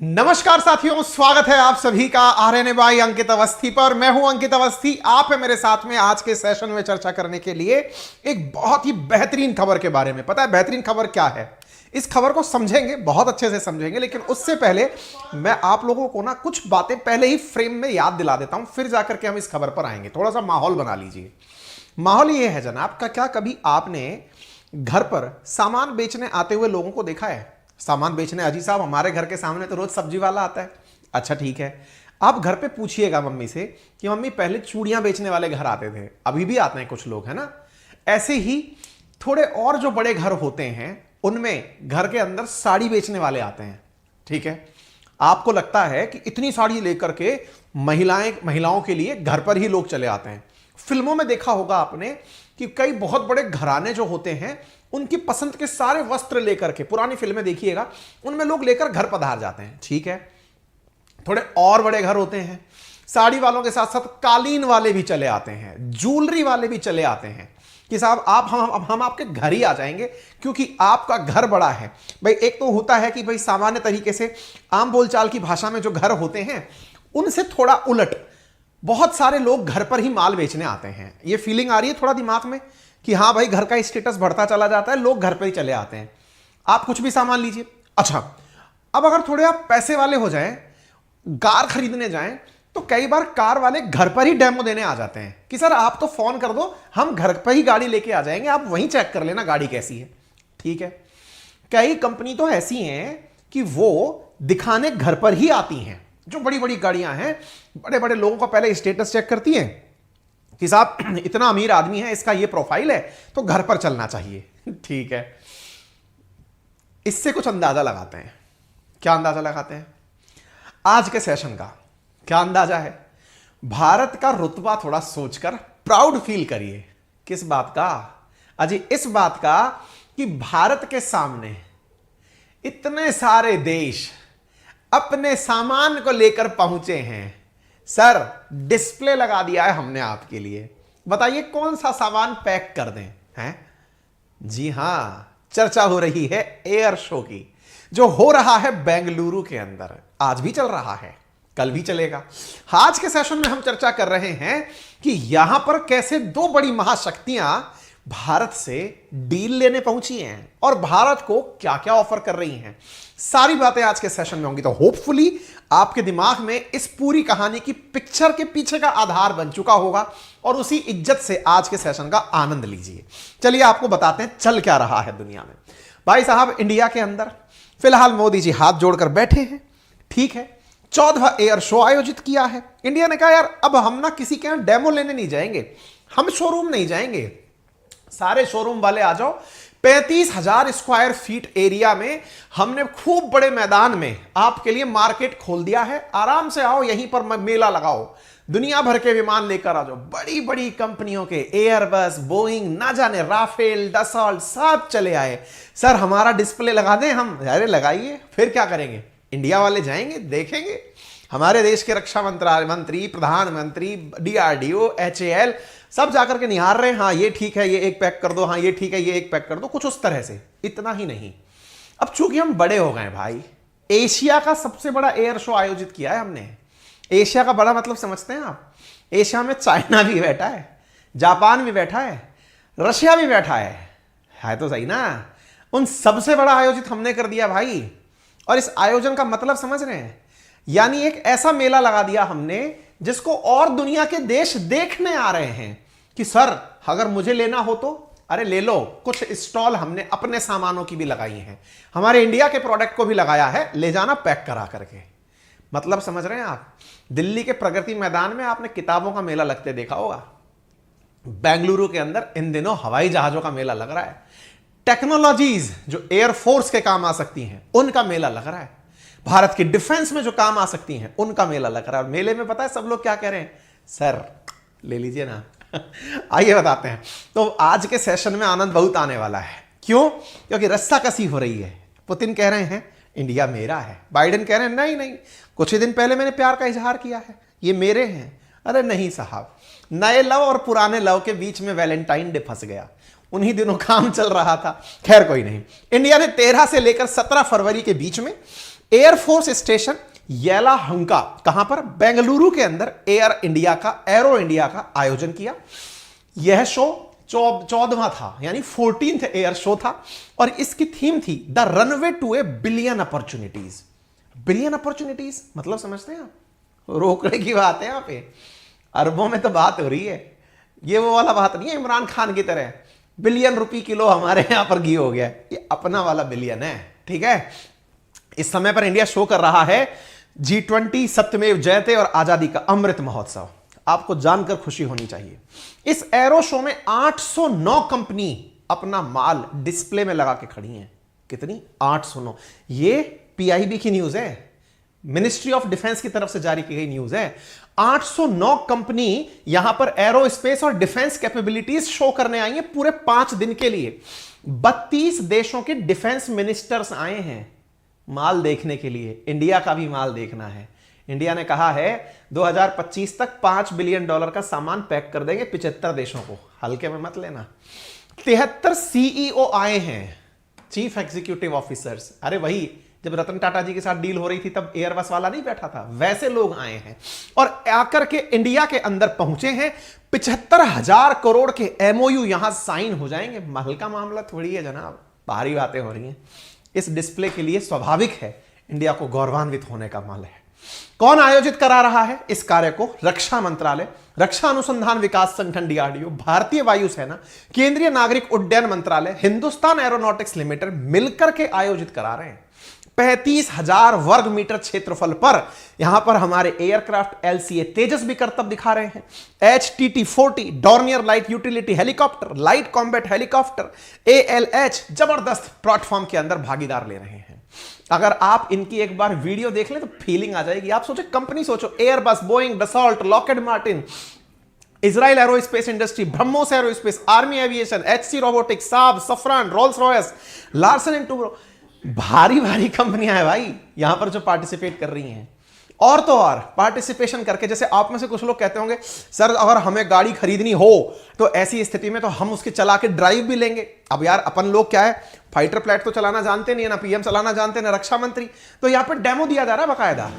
नमस्कार साथियों, स्वागत है आप सभी का आरएनए बाई अंकित अवस्थी पर। मैं हूं अंकित अवस्थी, आप है मेरे साथ में आज के सेशन में चर्चा करने के लिए एक बहुत ही बेहतरीन खबर के बारे में। पता है बेहतरीन खबर क्या है? इस खबर को समझेंगे, बहुत अच्छे से समझेंगे, लेकिन उससे पहले मैं आप लोगों को ना कुछ बातें पहले ही फ्रेम में याद दिला देता हूं, फिर जाकर के हम इस खबर पर आएंगे। थोड़ा सा माहौल बना लीजिए। माहौल ये है जनाब का, क्या कभी आपने घर पर सामान बेचने आते हुए लोगों को देखा है? सामान बेचने अजी साहब हमारे घर के सामने तो रोज सब्जी वाला आता है। अच्छा ठीक है, आप घर पे पूछिएगा मम्मी से कि मम्मी पहले चूड़ियां बेचने वाले घर आते थे, अभी भी आते हैं कुछ लोग, है ना? ऐसे ही थोड़े और जो बड़े घर होते हैं उनमें घर के अंदर साड़ी बेचने वाले आते हैं। ठीक है, आपको लगता है कि इतनी साड़ी लेकर के महिलाओं के लिए घर पर ही लोग चले आते हैं। फिल्मों में देखा होगा आपने कि कई बहुत बड़े घराने जो होते हैं उनकी पसंद के सारे वस्त्र लेकर के, पुरानी फिल्में देखिएगा, उनमें लोग लेकर घर पधार जाते हैं। ठीक है, थोड़े और बड़े घर होते हैं, साड़ी वालों के साथ साथ कालीन वाले भी चले आते हैं, ज्वेलरी वाले भी चले आते हैं कि साहब हम आपके घर ही आ जाएंगे क्योंकि आपका घर बड़ा है। भाई एक तो होता है कि भाई सामान्य तरीके से आम बोलचाल की भाषा में जो घर होते हैं उनसे थोड़ा उलट बहुत सारे लोग घर पर ही माल बेचने आते हैं। ये फीलिंग आ रही है थोड़ा दिमाग में कि हाँ भाई घर का स्टेटस बढ़ता चला जाता है, लोग घर पर ही चले आते हैं। आप कुछ भी सामान लीजिए। अच्छा, अब अगर थोड़े आप पैसे वाले हो जाएं, कार खरीदने जाएं, तो कई बार कार वाले घर पर ही डेमो देने आ जाते हैं कि सर आप तो फोन कर दो, हम घर पर ही गाड़ी लेके आ जाएंगे, आप वहीं चेक कर लेना गाड़ी कैसी है। ठीक है, कई कंपनी तो ऐसी हैं कि वो दिखाने घर पर ही आती हैं। जो बड़ी बड़ी गाड़ियां हैं, बड़े बड़े लोगों का पहले स्टेटस चेक करती हैं कि साहब इतना अमीर आदमी है, इसका ये प्रोफाइल है, तो घर पर चलना चाहिए। ठीक है, इससे कुछ अंदाजा लगाते हैं। क्या अंदाजा लगाते हैं? आज के सेशन का क्या अंदाजा है? भारत का रुतबा थोड़ा सोचकर प्राउड फील करिए। किस बात का? अजी इस बात का कि भारत के सामने इतने सारे देश अपने सामान को लेकर पहुंचे हैं। सर डिस्प्ले लगा दिया है हमने आपके लिए, बताइए कौन सा सामान पैक कर दें? हैं? जी हां, चर्चा हो रही है एयर शो की, जो हो रहा है बेंगलुरु के अंदर। आज भी चल रहा है, कल भी चलेगा। आज के सेशन में हम चर्चा कर रहे हैं कि यहां पर कैसे दो बड़ी महाशक्तियां भारत से डील लेने पहुंची हैं और भारत को क्या क्या ऑफर कर रही हैं। सारी बातें आज के सेशन में होंगी, तो होपफुली आपके दिमाग में इस पूरी कहानी की पिक्चर के पीछे का आधार बन चुका होगा और उसी इज्जत से आज के सेशन का आनंद लीजिए। चलिए आपको बताते हैं चल क्या रहा है दुनिया में। भाई साहब, इंडिया के अंदर फिलहाल मोदी जी हाथ जोड़कर बैठे हैं। ठीक है, 14वां एयर शो आयोजित किया है। इंडिया ने कहा यार अब हम ना किसी के यहां डेमो लेने नहीं जाएंगे, हम शोरूम नहीं जाएंगे, सारे शोरूम वाले आ जाओ। 35,000 स्क्वायर फीट एरिया में हमने खूब बड़े मैदान में आपके लिए मार्केट खोल दिया है। आराम से आओ, यहीं पर मेला लगाओ, दुनिया भर के विमान लेकर आ जाओ। बड़ी बड़ी कंपनियों के एयरबस, बोइंग, ना जाने राफेल, डसॉल्ट सब चले आए। सर हमारा डिस्प्ले लगा दें हम? अरे लगाइए, फिर क्या करेंगे? इंडिया वाले जाएंगे, देखेंगे। हमारे देश के रक्षा मंत्री, प्रधानमंत्री, DRDO, HAL सब जाकर के निहार रहे हैं। हाँ ये ठीक है, ये एक पैक कर दो, हाँ ये ठीक है, ये एक पैक कर दो, कुछ उस तरह से। इतना ही नहीं, अब चूंकि हम बड़े हो गए भाई, एशिया का सबसे बड़ा एयर शो आयोजित किया है हमने। एशिया का बड़ा मतलब समझते हैं आप? एशिया में चाइना भी बैठा है, जापान भी बैठा है, रशिया भी बैठा है तो सही ना? उन सबसे बड़ा आयोजित हमने कर दिया भाई। और इस आयोजन का मतलब समझ रहे हैं? यानी एक ऐसा मेला लगा दिया हमने जिसको और दुनिया के देश देखने आ रहे हैं कि सर अगर मुझे लेना हो तो अरे ले लो। कुछ स्टॉल हमने अपने सामानों की भी लगाई हैं, हमारे इंडिया के प्रोडक्ट को भी लगाया है, ले जाना पैक करा करके। मतलब समझ रहे हैं आप? दिल्ली के प्रगति मैदान में आपने किताबों का मेला लगते देखा होगा, बेंगलुरु के अंदर इन दिनों हवाई जहाजों का मेला लग रहा है। टेक्नोलॉजीज जो एयरफोर्स के काम आ सकती हैं उनका मेला लग रहा है, भारत की डिफेंस में जो काम आ सकती हैं उनका मेला लग रहा है। मेले में पता है सब लोग क्या कह रहे हैं? सर ले लीजिए ना। आइए बताते हैं। तो आज के सेशन में आनंद बहुत आने वाला है। क्यों? क्योंकि रस्साकसी हो रही है। पुतिन कह रहे हैं इंडिया मेरा है, बाइडेन कह रहे हैं नहीं नहीं, कुछ ही दिन पहले मैंने प्यार का इजहार किया है, ये मेरे हैं। अरे नहीं साहब, नए लव और पुराने लव के बीच में वैलेंटाइन डे फंस गया। उन्हीं दिनों काम चल रहा था। खैर कोई नहीं, इंडिया ने 13 से लेकर 17 फरवरी के बीच में एयरफोर्स स्टेशन येलाहंका, कहां पर? बेंगलुरु के अंदर एयर इंडिया का, एरो इंडिया का आयोजन किया। यह शो 14वां था, यानी 14th एयर शो था, और इसकी थीम थी the runway to a billion opportunities. Billion opportunities मतलब समझते हैं आप? रोकने की बात है यहां पे, अरबों में तो बात हो रही है। ये वो वाला बात नहीं है इमरान खान की तरह बिलियन रुपए किलो हमारे यहां पर घी हो गया। ये अपना वाला बिलियन है, ठीक है। इस समय पर इंडिया शो कर रहा है G20 सत्यमेव जयते और आजादी का अमृत महोत्सव। आपको जानकर खुशी होनी चाहिए, इस एरो शो में 809 कंपनी अपना माल डिस्प्ले में लगा के खड़ी हैं। कितनी? 809। ये पीआईबी की न्यूज है, मिनिस्ट्री ऑफ डिफेंस की तरफ से जारी की गई न्यूज है। 809 कंपनी यहां पर एरोस्पेस और डिफेंस कैपेबिलिटीज शो करने आई हैं पूरे 5 दिन के लिए। 32 देशों के डिफेंस मिनिस्टर्स आए हैं माल देखने के लिए। इंडिया का भी माल देखना है। इंडिया ने कहा है 2025 तक $5 बिलियन का सामान पैक कर देंगे 75 देशों को, हल्के में मत लेना। 73 सीईओ आए हैं, चीफ एग्जीक्यूटिव ऑफिसर्स। अरे वही जब रतन टाटा जी के साथ डील हो रही थी तब एयरबस वाला नहीं बैठा था, वैसे लोग आए हैं और आकर के इंडिया के अंदर पहुंचे हैं। 75,000 करोड़ के एमओयू यहां साइन हो जाएंगे। हल्का मामला थोड़ी है जनाब, भारी बातें हो रही हैं। इस डिस्प्ले के लिए स्वाभाविक है इंडिया को गौरवान्वित होने का माल है। कौन आयोजित करा रहा है इस कार्य को? रक्षा मंत्रालय, रक्षा अनुसंधान विकास संगठन डीआरडीओ, भारतीय वायुसेना, केंद्रीय नागरिक उड्डयन मंत्रालय, हिंदुस्तान एरोनॉटिक्स लिमिटेड मिलकर के आयोजित करा रहे हैं। 35,000 वर्ग मीटर क्षेत्रफल पर यहां पर हमारे एयरक्राफ्ट एलसीए तेजस भी करतब दिखा रहे हैं। HTT-40 Dornier light utility helicopter, light combat helicopter, ALH जबरदस्त प्लेटफॉर्म के अंदर भागीदार ले रहे हैं। अगर आप इनकी एक बार वीडियो देख लें तो फीलिंग आ जाएगी। आप सोचो, कंपनी सोचो, Airbus, Boeing, Dassault, Lockheed Martin, Israel Aerospace Industry, BrahMos aerospace, army aviation, HC robotics, Saab, Safran, Rolls Royce, Larsen and Toubro, भारी भारी कंपनियां हैं भाई यहां पर जो पार्टिसिपेट कर रही हैं। और तो और पार्टिसिपेशन करके, जैसे आप में से कुछ लोग कहते होंगे सर अगर हमें गाड़ी खरीदनी हो तो ऐसी स्थिति में तो हम उसके चला के ड्राइव भी लेंगे। अब यार अपन लोग क्या है, फाइटर प्लेट तो चलाना जानते नहीं है, ना पीएम चलाना जानते, ना रक्षा मंत्री, तो यहां पर डेमो दिया जा रहा है बकायदा।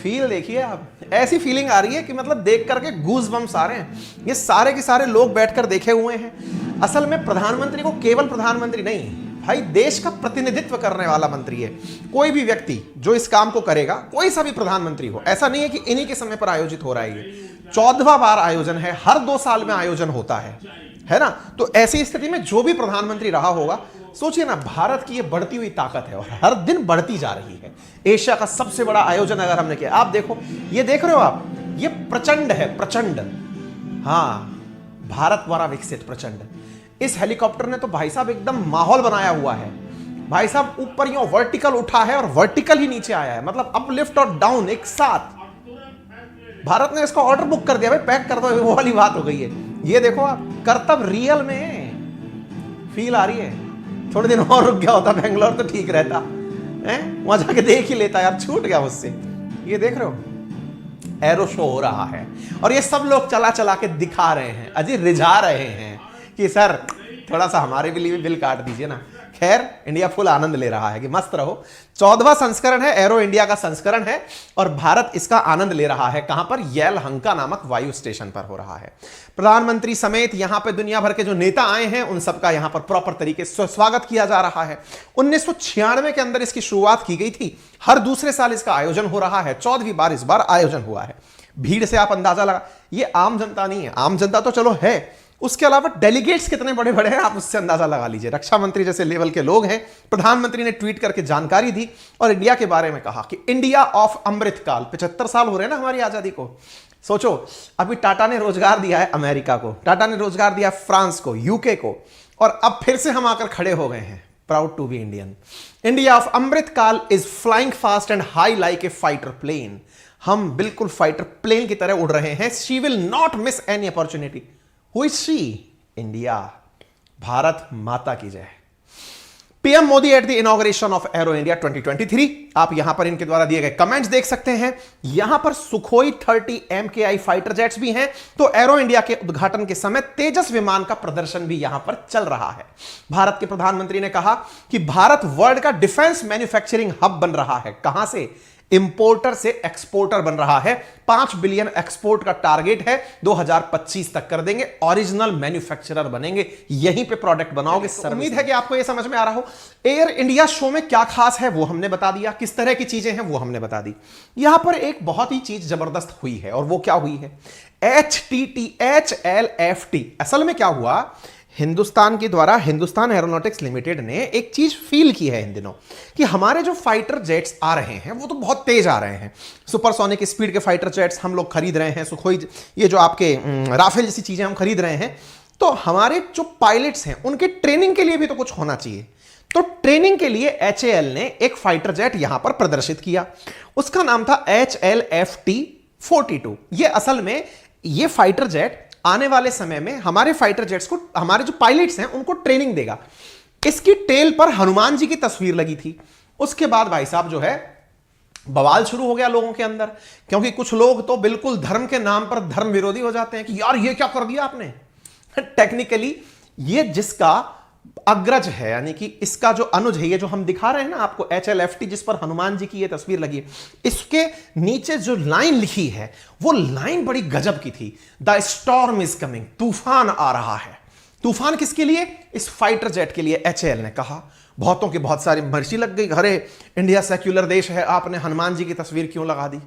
फील देखिए आप, ऐसी फीलिंग आ रही है कि मतलब देख करके गूज बम्स आ रहे हैं। ये सारे के सारे लोग बैठकर देखे हुए हैं। असल में प्रधानमंत्री को केवल प्रधानमंत्री नहीं भाई, देश का प्रतिनिधित्व करने वाला मंत्री है। कोई भी व्यक्ति जो इस काम को करेगा, कोई सा भी प्रधानमंत्री हो, ऐसा नहीं है कि इन्हीं के समय पर आयोजित हो रहा है। ये 14वां बार आयोजन है, हर 2 साल में आयोजन होता है ना। तो ऐसी स्थिति में जो भी प्रधानमंत्री रहा होगा, सोचिए ना, भारत की ये बढ़ती हुई ताकत है और हर दिन बढ़ती जा रही है। एशिया का सबसे बड़ा आयोजन अगर हमने किया, आप देखो, ये देख रहे हो आप, ये प्रचंड है, प्रचंड। हाँ, भारत द्वारा विकसित प्रचंड। इस हेलीकॉप्टर ने तो भाई साहब एकदम माहौल बनाया हुआ है। भाई साहब ऊपर यूं वर्टिकल उठा है और वर्टिकल ही नीचे आया है, मतलब अपलिफ्ट और डाउन एक साथ। भारत ने इसका ऑर्डर बुक कर दिया, भाई पैक कर दो, वो वाली बात हो गई है। ये देखो आप, करतब रियल में फील आ रही है। थोड़े दिन और रुक गया होता बेंगलोर तो ठीक रहता है, वहां जाके देख ही लेता यार, छूट गया मुझसे। ये देख रहे हो, एरो शो हो रहा है और ये सब लोग चला चला के दिखा रहे हैं, अजी रिझा रहे हैं कि सर थोड़ा सा हमारे लिए भी बिल काट दीजिए ना। खैर, इंडिया फुल आनंद ले रहा है कि मस्त रहो। 14वां संस्करण है, एरो इंडिया का संस्करण है और भारत इसका आनंद ले रहा है। कहां पर? येलहंका नामक वायु स्टेशन पर हो रहा है। प्रधानमंत्री समेत यहां पर दुनिया भर के जो नेता आए हैं उन सबका यहां पर प्रॉपर तरीके से स्वागत किया जा रहा है। 1996 के अंदर इसकी शुरुआत की गई थी। हर दूसरे साल इसका आयोजन हो रहा है। 14वीं बार इस बार आयोजन हुआ है। भीड़ से आप अंदाजा लगा, ये आम जनता नहीं है, आम जनता तो चलो है, उसके अलावा डेलीगेट्स कितने बड़े बड़े हैं आप उससे अंदाजा लगा लीजिए। रक्षा मंत्री जैसे लेवल के लोग हैं। प्रधानमंत्री ने ट्वीट करके जानकारी दी और इंडिया के बारे में कहा कि इंडिया ऑफ अमृतकाल, 75 साल हो रहे हैं ना हमारी आजादी को। सोचो, अभी टाटा ने रोजगार दिया है अमेरिका को, टाटा ने रोजगार दिया फ्रांस को, यूके को, और अब फिर से हम आकर खड़े हो गए हैं। Proud to be Indian. India of Amritkaal is flying fast and high like a fighter plane. हम बिल्कुल फाइटर प्लेन की तरह उड़ रहे हैं। She will not miss any opportunity. Who is she? India, Bharat माता की जय। PM Modi at the inauguration of Aero India 2023। आप यहां पर इनके द्वारा दिए गए कमेंट्स देख सकते हैं। यहां पर सुखोई 30 MKI फाइटर जेट्स भी हैं। तो एरो इंडिया के उद्घाटन के समय तेजस विमान का प्रदर्शन भी यहां पर चल रहा है। भारत के प्रधानमंत्री ने कहा कि भारत वर्ल्ड का डिफेंस मैन्युफैक्चरिंग हब बन रहा है। कहां से? इंपोर्टर से एक्सपोर्टर बन रहा है। 5 बिलियन एक्सपोर्ट का टारगेट है, 2025 तक कर देंगे। ओरिजिनल मैन्युफैक्चरर बनेंगे, यहीं पे प्रोडक्ट बनाओगे। उम्मीद है कि आपको यह समझ में आ रहा हो। एयर इंडिया शो में क्या खास है वो हमने बता दिया, किस तरह की चीजें हैं वो हमने बता दी। यहां पर एक बहुत ही चीज जबरदस्त हुई है, और वो क्या हुई है? HTTHLFT। असल में क्या हुआ, हिंदुस्तान के द्वारा हिंदुस्तान एरोनॉटिक्स लिमिटेड ने एक चीज फील की है इन दिनों कि हमारे जो फाइटर जेट्स आ रहे हैं वो तो बहुत तेज आ रहे हैं। सुपरसोनिक स्पीड के फाइटर जेट्स हम लोग खरीद रहे हैं, सुखोई, ये जो आपके राफेल जैसी चीजें हम खरीद रहे हैं। तो हमारे जो पायलट्स हैं उनके ट्रेनिंग के लिए भी तो कुछ होना चाहिए। तो ट्रेनिंग के लिए HAL ने एक फाइटर जेट यहां पर प्रदर्शित किया। उसका नाम था HLFT-42। ये असल में ये फाइटर जेट आने वाले समय में हमारे फाइटर जेट्स को, हमारे जो पायलट्स हैं उनको ट्रेनिंग देगा। इसकी टेल पर हनुमान जी की तस्वीर लगी थी। उसके बाद भाई साहब जो है बवाल शुरू हो गया लोगों के अंदर, क्योंकि कुछ लोग तो बिल्कुल धर्म के नाम पर धर्म विरोधी हो जाते हैं कि यार ये क्या कर दिया आपने। टेक्निकली ये जिसका अग्रज है, यानी कि इसका जो अनुज है, ये जो हम दिखा रहे हैं ना आपको HLFT, जिस पर हनुमान जी की ये तस्वीर लगी है, इसके नीचे जो लाइन लिखी है वो लाइन बड़ी गजब की थी। द स्टॉर्म इज कमिंग, तूफान आ रहा है। तूफान किसके लिए? इस फाइटर जेट के लिए HAL ने कहा। बहुतों की बहुत सारी मर्जी लग गई, अरे इंडिया सेक्युलर देश है, आपने हनुमान जी की तस्वीर क्यों लगा दी?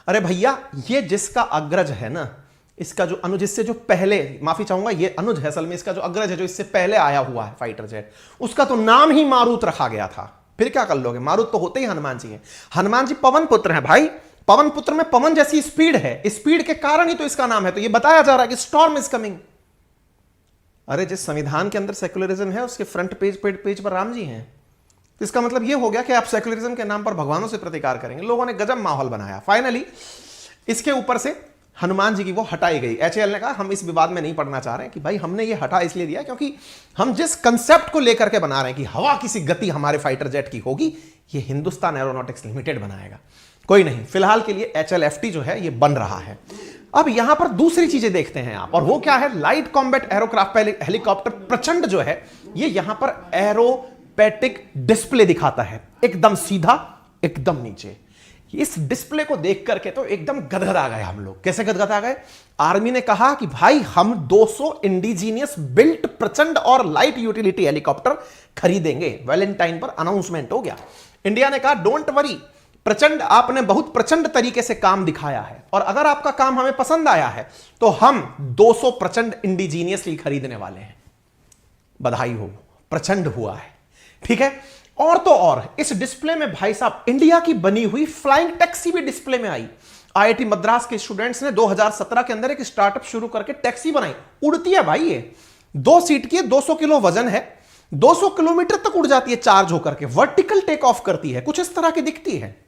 अरे भैया, ये जिसका अग्रज है ना, इसका जो अनुज, इससे जो पहले, माफी चाहूंगा, ये अनुज है असल में, इसका जो अग्रज है जो इससे पहले आया हुआ है फाइटर जेट, उसका तो नाम ही मारुत रखा गया था। फिर क्या कर लोगे, मारुत तो होते ही हनुमान जी हैं। हनुमान जी पवन पुत्र हैं भाई, पवन पुत्र में पवन जैसी स्पीड है, स्पीड के कारण ही तो इसका नाम है। तो ये बताया जा रहा है कि स्टॉर्म इज कमिंग। अरे जिस संविधान के अंदर सेक्युलरिज्म है उसके फ्रंट पेज पर राम जी हैं, तो इसका मतलब ये हो गया कि आप सेक्युलरिज्म के नाम पर भगवानों से प्रतिकार करेंगे। लोगों ने गजब माहौल बनाया। फाइनली इसके ऊपर से हनुमान जी की वो हटाई गई। HAL ने कहा हम इस विवाद में नहीं पड़ना चाह रहे हैं, कि भाई हमने ये हटा इसलिए दिया क्योंकि हम जिस कंसेप्ट को लेकर के बना रहे हैं कि हवा की सी गति हमारे फाइटर जेट की होगी, ये हिंदुस्तान एरोनॉटिक्स लिमिटेड बनाएगा। कोई नहीं, फिलहाल के लिए HLFT जो है ये बन रहा है। अब यहां पर दूसरी चीजें देखते हैं आप, और वो क्या है? लाइट कॉम्बैट एरोक्राफ्ट हेलीकॉप्टर प्रचंड जो है ये यहां पर एरोपैटिक डिस्प्ले दिखाता है, एकदम सीधा, एकदम नीचे। इस डिस्प्ले को देख करके तो एकदम गदगदा गए हम लोग। कैसे गदगदा गए? आर्मी ने कहा कि भाई हम 200 इंडिजीनियस बिल्ट प्रचंड और लाइट यूटिलिटी हेलीकॉप्टर खरीदेंगे। वैलेंटाइन पर अनाउंसमेंट हो गया। इंडिया ने कहा डोंट वरी, प्रचंड, आपने बहुत प्रचंड तरीके से काम दिखाया है, और अगर आपका काम हमें पसंद आया है तो हम 200 प्रचंड इंडिजीनियसली खरीदने वाले हैं। बधाई हो, प्रचंड हुआ है। ठीक है, और तो और इस डिस्प्ले में भाई साहब इंडिया की बनी हुई फ्लाइंग टैक्सी भी डिस्प्ले में आई। IIT मद्रास के स्टूडेंट्स ने 2017 के अंदर एक स्टार्टअप शुरू करके टैक्सी बनाई। उड़ती है भाई, ये 2 सीट की है, 200 किलो वजन है, 200 किलोमीटर तक उड़ जाती है चार्ज होकर के, वर्टिकल टेक ऑफ करती है, कुछ इस तरह की दिखती है।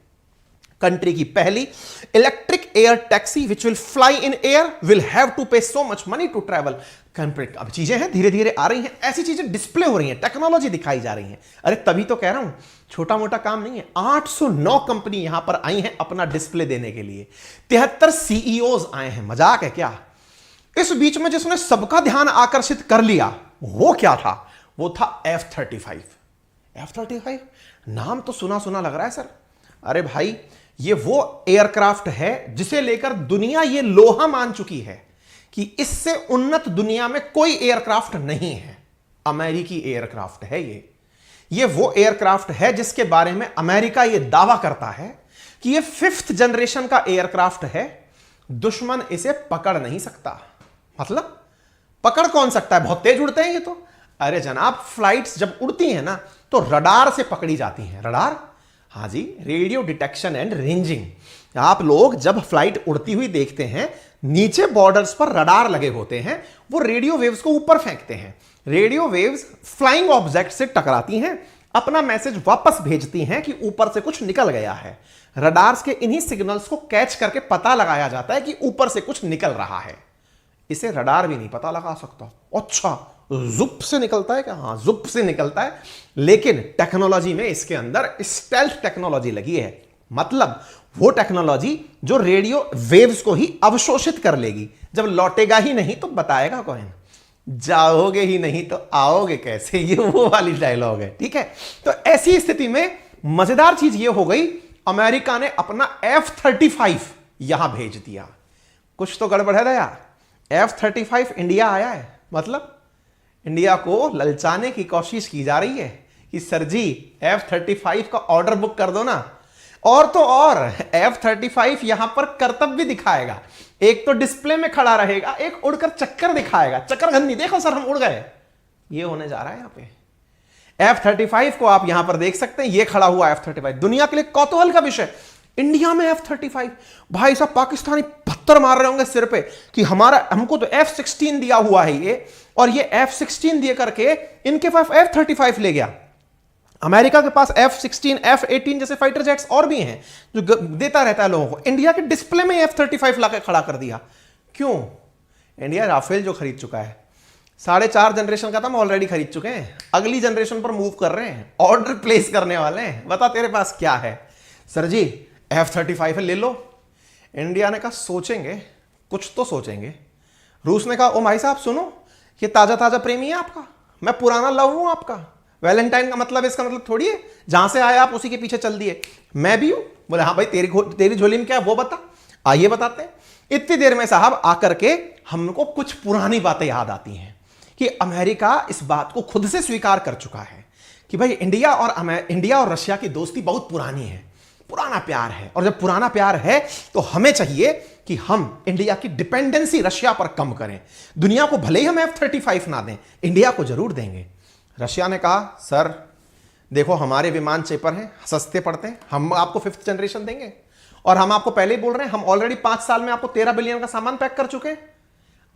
कंट्री की पहली electric air taxi which will fly in air, will have to pay so much money to travel. अब चीजें हैं, धीरे धीरे आ रही हैं, ऐसी चीजें डिस्प्ले हो रही हैं, टेक्नोलॉजी दिखाई जा रही है। अरे तभी तो कह रहा हूं छोटा मोटा काम नहीं है। 809 कंपनी यहां पर आई हैं अपना डिस्प्ले देने के लिए, 73 CEOs आए हैं। मजाक है क्या? इस बीच में जिसने सबका ध्यान आकर्षित कर लिया वो क्या था? वो था F-35। F-35 नाम तो सुना सुना लग रहा है सर। अरे भाई, ये वो एयरक्राफ्ट है जिसे लेकर दुनिया ये लोहा मान चुकी है कि इससे उन्नत दुनिया में कोई एयरक्राफ्ट नहीं है। अमेरिकी एयरक्राफ्ट है ये वो एयरक्राफ्ट है जिसके बारे में अमेरिका ये दावा करता है कि ये 5th जनरेशन का एयरक्राफ्ट है, दुश्मन इसे पकड़ नहीं सकता। मतलब पकड़ कौन सकता है? बहुत तेज उड़ते हैं ये तो। अरे जनाब, फ्लाइट्स जब उड़ती हैं ना तो रडार से पकड़ी जाती हैं। रडार, हाँ जी, रेडियो डिटेक्शन एंड रेंजिंग। आप लोग जब फ्लाइट उड़ती हुई देखते हैं, नीचे बॉर्डर्स पर रडार लगे होते हैं, वो रेडियो वेव्स को ऊपर फेंकते हैं। रेडियो वेव्स फ्लाइंग ऑब्जेक्ट से टकराती हैं, अपना मैसेज वापस भेजती हैं कि ऊपर से कुछ निकल गया है। रडार्स के इन्हीं सिग्नल्स को कैच करके पता लगाया जाता है कि ऊपर से कुछ निकल रहा है। इसे रडार भी नहीं पता लगा सकता। अच्छा, जुप से निकलता है क्या? हाँ, जुप से निकलता है, लेकिन टेक्नोलॉजी में इसके अंदर स्टेल्थ टेक्नोलॉजी लगी है। मतलब वो टेक्नोलॉजी जो रेडियो वेव्स को ही अवशोषित कर लेगी। जब लौटेगा ही नहीं तो बताएगा कौन? जाओगे ही नहीं तो आओगे कैसे? ये वो वाली डायलॉग है, ठीक है। तो ऐसी स्थिति में मजेदार चीज ये हो गई, अमेरिका ने अपना F-35 यहां भेज दिया। कुछ तो गड़बड़ है दया। F-35 इंडिया आया है, मतलब इंडिया को ललचाने की कोशिश की जा रही है कि सर जी F-35 का ऑर्डर बुक कर दो ना। और तो और F-35 यहां पर कर्तव्य दिखाएगा। एक तो डिस्प्ले में खड़ा रहेगा, एक उड़कर चक्कर दिखाएगा। चक्कर गंदी, देखो सर हम उड़ गए। ये होने जा रहा है यहां पे। F-35 को आप यहां पर देख सकते हैं, ये खड़ा हुआ F-35 दुनिया के लिए कौतूहल का विषय। इंडिया में F-35, भाई साहब पाकिस्तानी पत्थर मार रहे होंगे सिर पे कि हमको तो F-16 दिया हुआ है ये, और ये F-16 दिए करके इनके पास F-35 ले गया। अमेरिका के पास F-16, F-18 जैसे फाइटर जेट्स और भी हैं जो देता रहता है लोगों को। इंडिया के डिस्प्ले में F-35 लाके खड़ा कर दिया। क्यों? इंडिया राफेल जो खरीद चुका है, 4.5 जनरेशन का था, हम ऑलरेडी खरीद चुके हैं, अगली जनरेशन पर मूव कर रहे हैं, ऑर्डर प्लेस करने वाले हैं। बता तेरे पास क्या है? सर जी F-35 ले लो। इंडिया ने कहा सोचेंगे, कुछ तो सोचेंगे। रूस ने कहा ओ भाई साहब सुनो, ये ताजा ताजा प्रेमी है आपका, मैं पुराना लव हूं आपका। वैलेंटाइन का मतलब इसका मतलब थोड़ी है जहां से आए आप उसी के पीछे चल दिए। मैं भी हूं। बोले हाँ भाई तेरी झोली में क्या है वो बता। आइए बताते हैं। इतनी देर में साहब आकर के हमको कुछ पुरानी बातें याद आती हैं कि अमेरिका इस बात को खुद से स्वीकार कर चुका है कि भाई इंडिया और रशिया की दोस्ती बहुत पुरानी है, पुराना प्यार है। और जब पुराना प्यार है तो हमें चाहिए कि हम इंडिया की डिपेंडेंसी रशिया पर कम करें। दुनिया को भले ही हम F-35 ना दें, इंडिया को जरूर देंगे। रशिया ने कहा सर देखो हमारे विमान चेपर हैं, सस्ते पड़ते हैं, हम आपको 5th जनरेशन देंगे। और हम आपको पहले ही बोल रहे हैं, हम ऑलरेडी 5 साल में आपको 13 बिलियन का सामान पैक कर चुके हैं।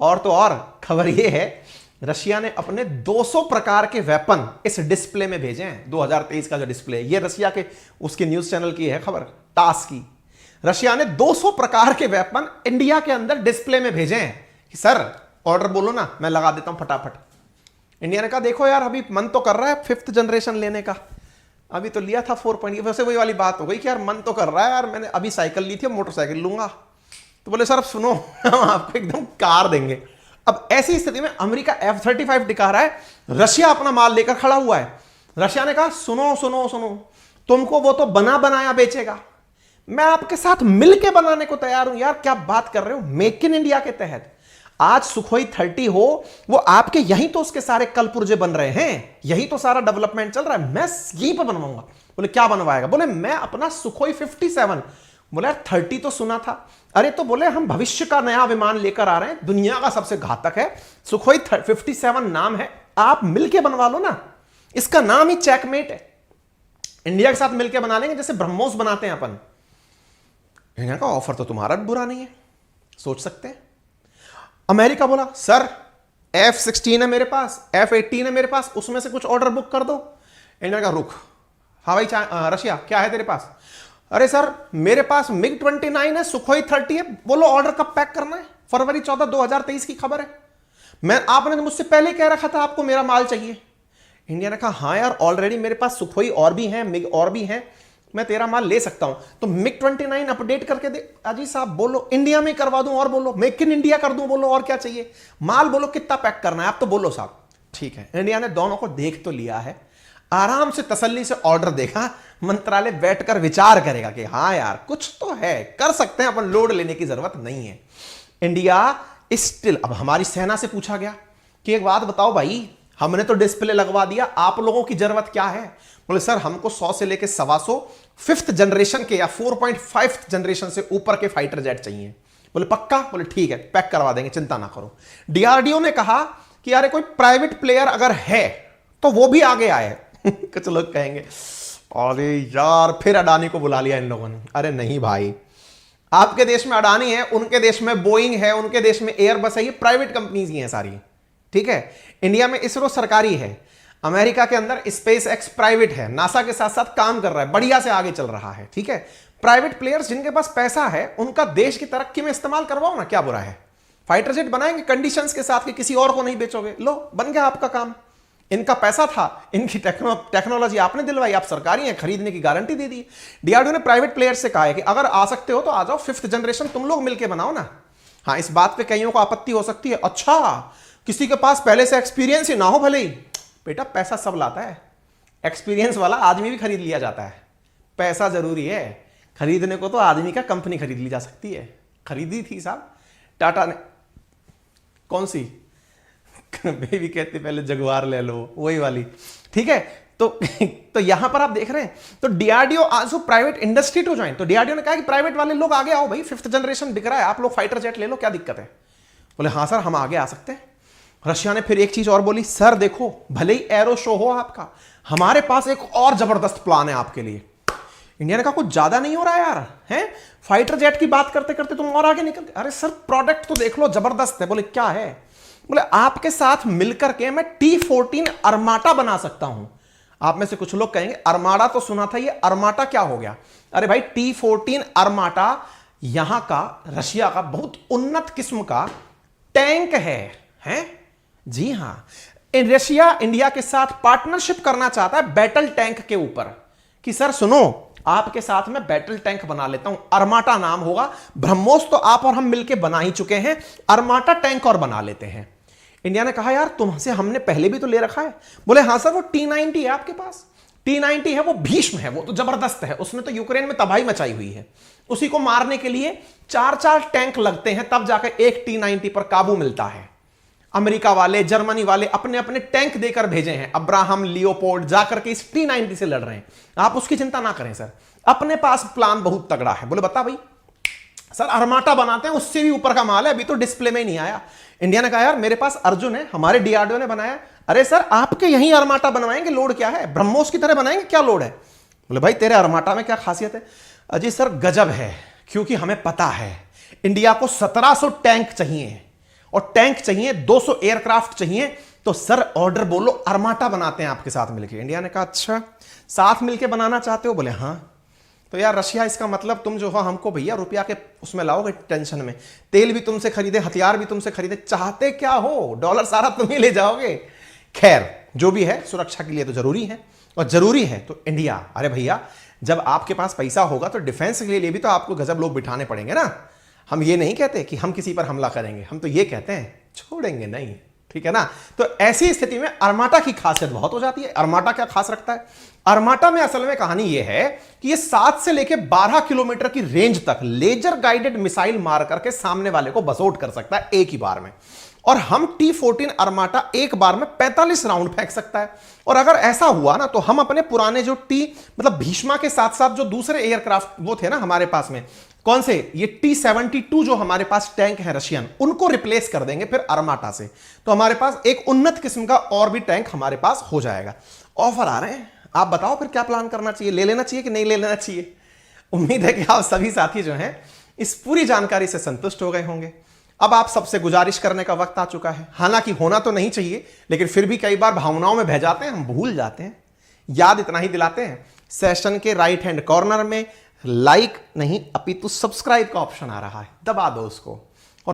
और तो और खबर यह है, रशिया ने अपने 200 प्रकार के वेपन इस डिस्प्ले में भेजे हैं। 2023 का जो डिस्प्ले, ये रशिया के उसके न्यूज चैनल की है खबर, टास की। रशिया ने 200 प्रकार के वेपन इंडिया के अंदर डिस्प्ले में भेजे हैं कि सर ऑर्डर बोलो ना, मैं लगा देता हूं फटाफट। इंडिया ने कहा देखो यार अभी मन तो कर रहा है 5th जनरेशन लेने का, अभी तो लिया था 4. वैसे वही वाली बात हो गई कि यार मन तो कर रहा है यार, मैंने अभी साइकिल ली थी, मोटरसाइकिल लूंगा। तो बोले सर अब सुनो हम आपको एकदम कार देंगे। अब ऐसी स्थिति में अमेरिका F-35 दिखा रहा है, रशिया अपना माल लेकर खड़ा हुआ है। रशिया ने कहा सुनो सुनो सुनो, तुमको वो तो बना बनाया बेचेगा, मैं आपके साथ मिलकर बनाने को तैयार हूं। यार क्या बात कर रहे हो? मेक इन इंडिया के तहत आज सुखोई 30 हो, वो आपके यहीं तो उसके सारे कल पुर्जे बन रहे हैं, यही तो सारा डेवलपमेंट चल रहा है, मैं यहीं पर बनवाऊंगा। बोले क्या बनवाएगा? बोले मैं अपना सुखोई 57। बोले यार 30 तो सुना था। अरे तो बोले हम भविष्य का नया विमान लेकर आ रहे हैं, दुनिया का सबसे घातक है, सुखोई 57 नाम है, आप मिलके बनवा लो ना, इसका नाम ही चेकमेट है। इंडिया के साथ मिलकर बना लेंगे जैसे ब्रह्मोस बनाते हैं अपन। इंडिया का ऑफर तो तुम्हारा भी बुरा नहीं है, सोच सकते हैं। अमेरिका बोला सर F-16 है मेरे पास, F-18 है मेरे पास, उसमें से कुछ ऑर्डर बुक कर दो। इंडिया का रुख। हाँ भाई रशिया क्या है तेरे पास? अरे सर मेरे पास MiG-29 है, सुखोई 30 है, बोलो ऑर्डर कब पैक करना है? फरवरी 14, 2023 की खबर है। आपने मुझसे पहले कह रखा था आपको मेरा माल चाहिए। इंडिया ने कहा हाँ यार ऑलरेडी मेरे पास सुखोई और भी हैं, मिग और भी हैं, मैं तेरा माल ले सकता हूं। तो MiG-29 अपडेट करके दे। अजी साहब बोलो इंडिया में करवा दूं, और बोलो मेक इन इंडिया कर दूं, बोलो और क्या चाहिए? माल बोलो कितना पैक करना है, आप तो बोलो साहब। ठीक है, इंडिया ने दोनों को देख तो लिया है, आराम से तसल्ली से ऑर्डर देखा, मंत्रालय बैठकर विचार करेगा कि हाँ यार कुछ तो है, कर सकते हैं अपन, लोड लेने की जरूरत नहीं है। इंडिया स्टिल, अब हमारी सेना से पूछा गया कि एक बात बताओ भाई, हमने तो डिस्प्ले लगवा दिया, आप लोगों की जरूरत क्या है? बोले सर हमको 100 से लेके 125 5th जनरेशन के या 4.5 जनरेशन से ऊपर के फाइटर जेट चाहिए। बोले पक्का? बोले ठीक है पैक करवा देंगे, चिंता ना करो। डीआरडीओ ने कहा कि यार कोई प्राइवेट प्लेयर अगर है तो वो भी आगे आए। कुछ लोग कहेंगे अरे यार फिर अडानी को बुला लिया इन लोगों ने। अरे नहीं भाई, आपके देश में अडानी है, उनके देश में बोइंग है, उनके देश में एयरबस है, ये प्राइवेट कंपनीज ही हैं सारी, ठीक है। इंडिया में इसरो सरकारी है, अमेरिका के अंदर स्पेस एक्स प्राइवेट है, नासा के साथ साथ काम कर रहा है, बढ़िया से आगे चल रहा है, ठीक है। प्राइवेट प्लेयर्स जिनके पास पैसा है उनका देश की तरक्की में इस्तेमाल करवाओ ना, क्या बुरा है? फाइटर जेट बनाएंगे कंडीशंस के साथ कि किसी और को नहीं बेचोगे, लो बन गया आपका काम। इनका पैसा था, इनकी टेक्नोलॉजी आपने दिलवाई, आप सरकारी हैं, खरीदने की गारंटी दे दी। डीआरडीओ ने प्राइवेट प्लेयर से कहा है कि अगर आ सकते हो तो आ जाओ, 5th जनरेशन तुम लोग मिलकर बनाओ ना। हाँ, इस बात पे कईयों को आपत्ति हो सकती है, अच्छा किसी के पास पहले से एक्सपीरियंस ही ना हो, भले ही। बेटा पैसा सब लाता है, एक्सपीरियंस वाला आदमी भी खरीद लिया जाता है। पैसा जरूरी है, खरीदने को तो आदमी का कंपनी खरीद ली जा सकती है। खरीदी थी साहब टाटा ने, कौन सी बेबी कहते पहले जगुआर ले लो, वही वाली, ठीक है। तो यहां पर आप देख रहे हैं, तो DRDO also private industry to join. तो डीआरडीओ ने कहा कि प्राइवेट वाले लोग आगे आओ भाई, 5th जनरेशन बिक रहा है, आप लोग फाइटर जेट ले लो, क्या दिक्कत है। बोले हाँ सर हम आगे आ सकते हैं। रशिया ने फिर एक चीज और बोली, सर देखो भले ही एरो शो हो आपका, हमारे पास एक और जबरदस्त प्लान है आपके लिए। इंडिया ने कहा कुछ ज्यादा नहीं हो रहा है यार, हैं फाइटर जेट की बात करते करते तुम और आगे निकल। अरे सर प्रोडक्ट तो देख लो, जबरदस्त है। बोले क्या है। बोले आपके साथ मिलकर के मैं T-14 अरमाटा बना सकता हूं। आप में से कुछ लोग कहेंगे अरमाडा तो सुना था, ये अरमाटा क्या हो गया। अरे भाई T-14 अरमाटा यहां का, रशिया का बहुत उन्नत किस्म का टैंक है। जी हां, रशिया इंडिया के साथ पार्टनरशिप करना चाहता है बैटल टैंक के ऊपर, कि सर सुनो आपके साथ मैं बैटल टैंक बना लेता हूं, अरमाटा नाम होगा। ब्रह्मोस तो आप और हम मिलकर बना ही चुके हैं, अरमाटा टैंक और बना लेते हैं। इंडिया ने कहा यार तुमसे हमने पहले भी तो ले रखा है। बोले हाँ सर वो T-90 है आपके पास, T-90 है, वो भीष्म है, वो तो जबरदस्त है, उसने तो यूक्रेन में तबाही मचाई हुई है। उसी को मारने के लिए 4-4 टैंक लगते हैं, तब जाकर एक T-90 पर काबू मिलता है। अमेरिका वाले, जर्मनी वाले अपने अपने टैंक देकर भेजे हैं, अब्राहम लियोपोल्ड जाकर के इस T-90 से लड़ रहे हैं। आप उसकी चिंता ना करें सर, अपने पास प्लान बहुत तगड़ा है। बोले बता भाई। सर अरमाटा बनाते हैं, उससे भी ऊपर का माल है, अभी तो डिस्प्ले में ही नहीं आया। इंडिया ने कहा यार मेरे पास अर्जुन है, हमारे डीआरडीओ ने बनाया। अरे सर आपके यहीं अरमाटा बनवाएंगे, लोड क्या है, ब्रह्मोस की तरह बनाएंगे, क्या लोड है। बोले भाई तेरे अरमाटा में क्या खासियत है। अजी सर गजब है, क्योंकि हमें पता है इंडिया को 1700 टैंक चाहिए, और टैंक चाहिए 200 एयरक्राफ्ट चाहिए, तो सर ऑर्डर बोलो, अरमाटा बनाते हैं आपके साथ मिलकर। इंडिया ने कहा अच्छा साथ मिलकर बनाना चाहते हो। बोले हाँ। तो यार रशिया इसका मतलब तुम जो हो हमको भैया रुपया के उसमें लाओगे टेंशन में, तेल भी तुमसे खरीदे, हथियार भी तुमसे खरीदे, चाहते क्या हो, डॉलर सारा तुम ही ले जाओगे। खैर जो भी है सुरक्षा के लिए तो जरूरी है, और जरूरी है तो इंडिया। अरे भैया जब आपके पास पैसा होगा तो डिफेंस के लिए भी तो आपको गजब लोग बिठाने पड़ेंगे ना। हम ये नहीं कहते कि हम किसी पर हमला करेंगे, हम तो ये कहते हैं छोड़ेंगे नहीं, ठीक है ना। तो ऐसी स्थिति में अरमाटा की खासियत बहुत हो जाती है। अरमाटा क्या खास रखता है, अरमाटा में असल में कहानी यह है कि ये 7 से लेकर 12 किलोमीटर की रेंज तक लेजर गाइडेड मिसाइल मार करके सामने वाले को बसोट कर सकता है एक ही बार में। और हम T-14 अरमाटा एक बार में 45 राउंड फेंक सकता है। और अगर ऐसा हुआ ना तो हम अपने पुराने जो मतलब भीष्मा के साथ साथ जो दूसरे एयरक्राफ्ट वो थे ना हमारे पास में, कौन से, ये T-72 जो हमारे पास टैंक है रशियन, उनको रिप्लेस कर देंगे फिर अरमाटा से। तो हमारे पास एक उन्नत किस्म का और भी टैंक हमारे पास हो जाएगा। ऑफर आ रहे हैं, आप बताओ फिर क्या प्लान करना चाहिए, ले लेना चाहिए कि नहीं ले लेना चाहिए। उम्मीद है कि आप सभी साथी जो हैं इस पूरी जानकारी से संतुष्ट हो गए होंगे। अब आप सबसे गुजारिश करने का वक्त आ चुका है। हालांकि होना तो नहीं चाहिए, लेकिन फिर भी कई बार भावनाओं में बह जाते हैं, हम भूल जाते हैं। याद इतना ही दिलाते हैं, सेशन के राइट हैंड कॉर्नर में लाइक नहीं अपितु सब्सक्राइब का ऑप्शन आ रहा है, दबा दो उसको।